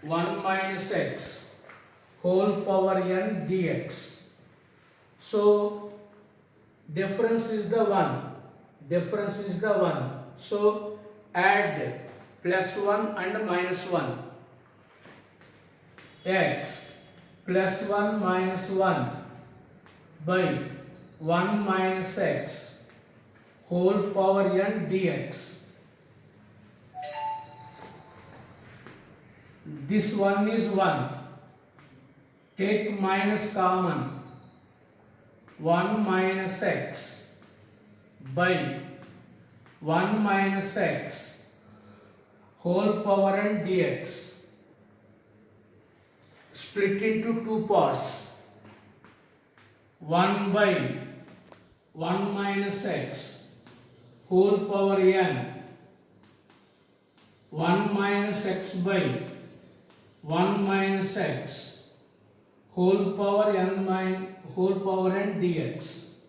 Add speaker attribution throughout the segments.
Speaker 1: 1 minus x whole power n dx. So difference is the 1. Difference is the 1. So add plus 1 and minus 1. X plus 1 minus 1 by 1 minus x whole power n dx. This one is 1. Take minus common. 1 minus x by 1 minus x whole power n dx. Split into two parts. 1 by 1 minus x whole power n. 1 minus x by 1 minus x whole power n dx.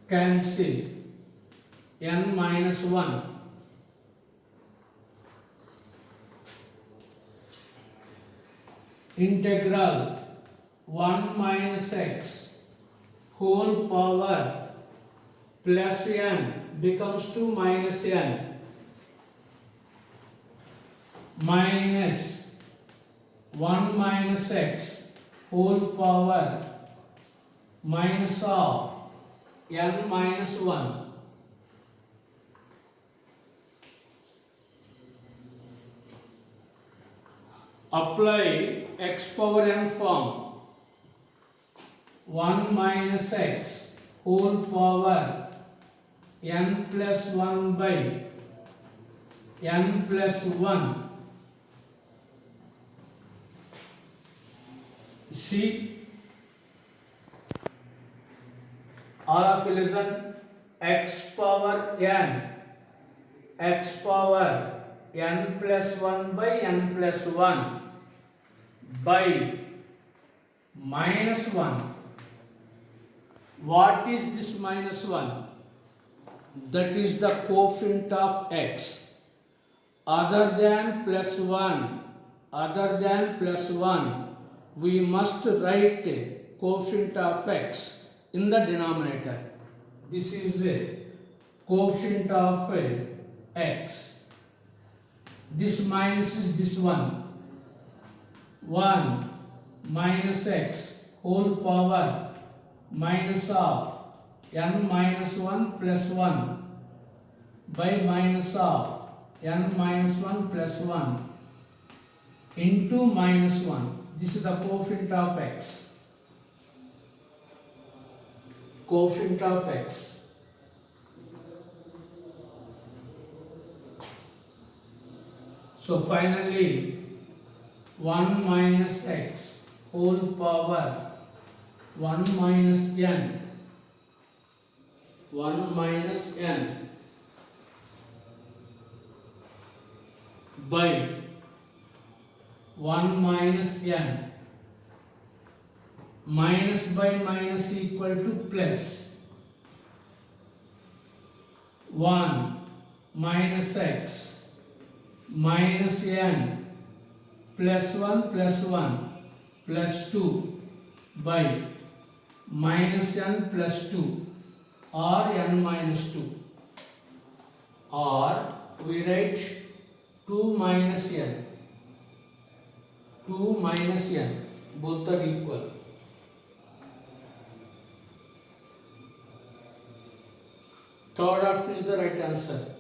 Speaker 1: Cancel. N minus 1. Integral 1 minus x whole power plus n becomes to minus n minus 1 minus x whole power minus of n minus 1. Apply x power n form. 1 minus x whole power n plus 1 by n plus 1. See, all of you listen. X power n plus 1 by n plus 1 by minus 1. What is this minus 1? That is the coefficient of x. Other than plus 1, we must write coefficient of x in the denominator. This is a coefficient of x. This minus is this one. 1 minus x whole power minus of n minus 1 plus 1 by minus of n minus 1 plus 1 into minus 1. This is the coefficient of x. Coefficient of x. So finally 1 minus x whole power 1 minus n by 1 minus n. Minus by minus equal to plus. 1 minus x minus n plus 1 plus 2 by minus n plus 2 or n minus 2, or we write 2 minus n. 2 minus n, both are equal. Third option is the right answer.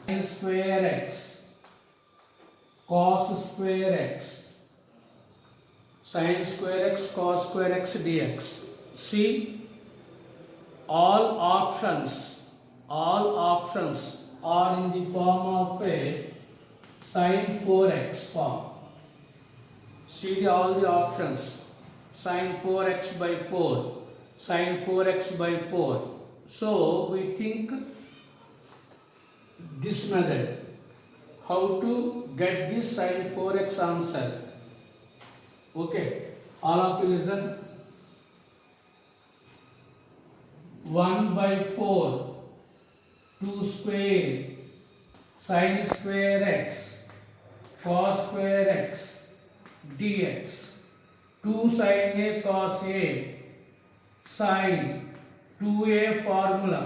Speaker 1: Sin square x cos square x, sin square x cos square x dx. See, all options are in the form of a sin 4x form. See all the options. Sin 4x by 4, sin 4x by 4. So we think this method, how to get this sin 4x answer. Okay, all of you listen. 1 by 4 2 square sin square x cos square x dx. 2 sin a cos a sin 2a formula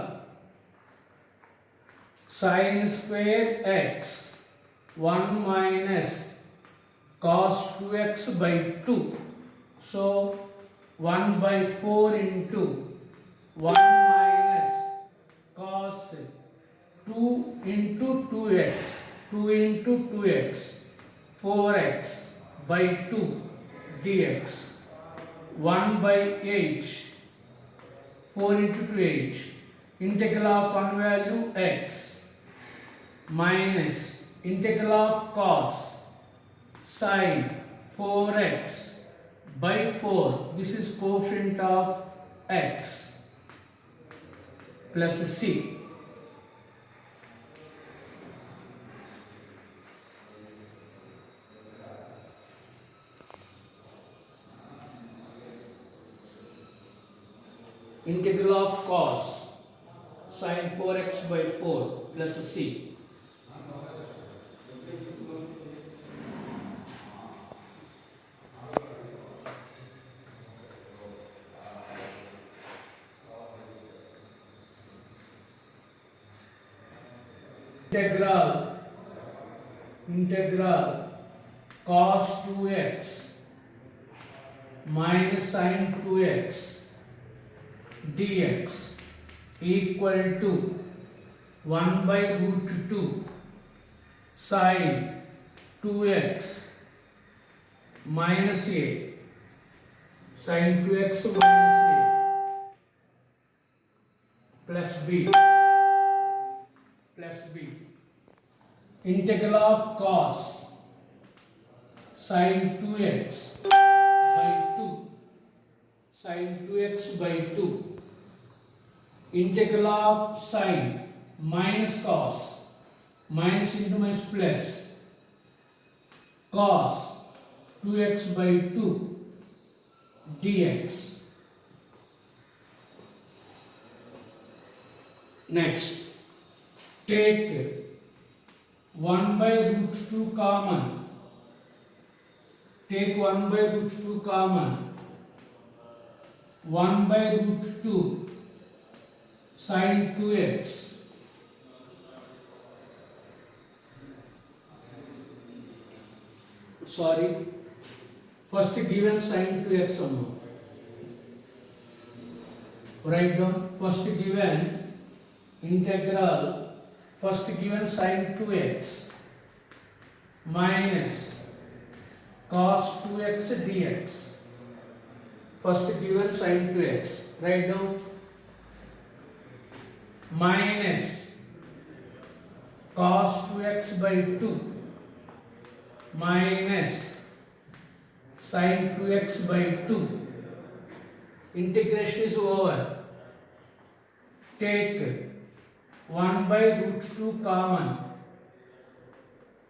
Speaker 1: sin square x 1 minus cos 2x by 2. So 1 by 4 into 1 minus cos 2 into 2x, 2 into 2x, 4x by 2 dx. 1 by 8, 4 into 2 8. Integral of one value x minus integral of cos sin 4x by 4. This is coefficient of x plus c. Integral of cos sin 4x by 4 plus c. Integral cos 2x minus sin 2x dx equal to 1 by root 2 sin 2x minus a sin 2x minus a plus b. Integral of cos sin 2x by 2 sin 2x by 2. Integral of sin minus cos, minus into minus plus cos 2x by 2 dx. Next, take 1 by root 2 common. Take 1 by root 2 common. 1 by root 2 sin 2x first given sin 2x amount. Write down first given integral first given sin 2x minus cos 2x dx. First given sin 2x. Write down minus cos 2x by 2 minus sin 2x by 2. Integration is over. Take 1 by root 2 common.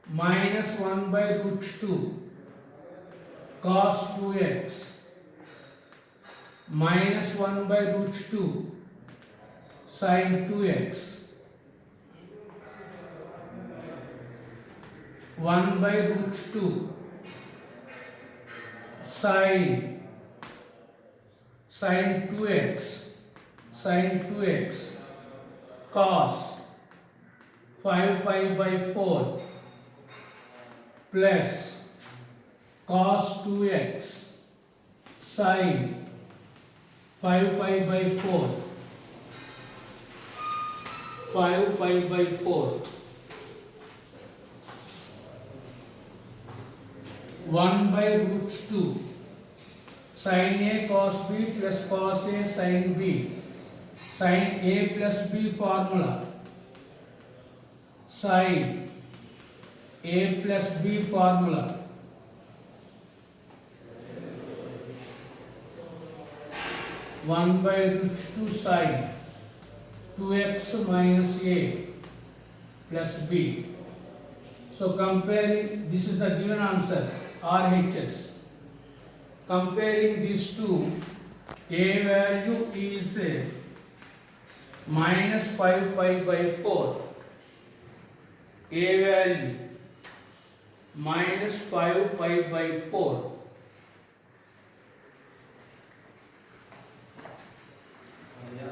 Speaker 1: Minus 1 by root 2 cos 2x minus 1 by root 2 sin 2x. 1 by root 2 sin 2x cos 5 pi by 4 plus cos 2x sin 5 pi by 4 5 pi by 4 1 by root 2 sin a cos b plus cos a sin b. Sin a plus b formula. Sin a plus b formula. One by root 2 sin 2x minus a plus b. So comparing, this is the given answer, RHS. Comparing these two, a value is minus 5 pi by 4. A value minus 5 pi by 4.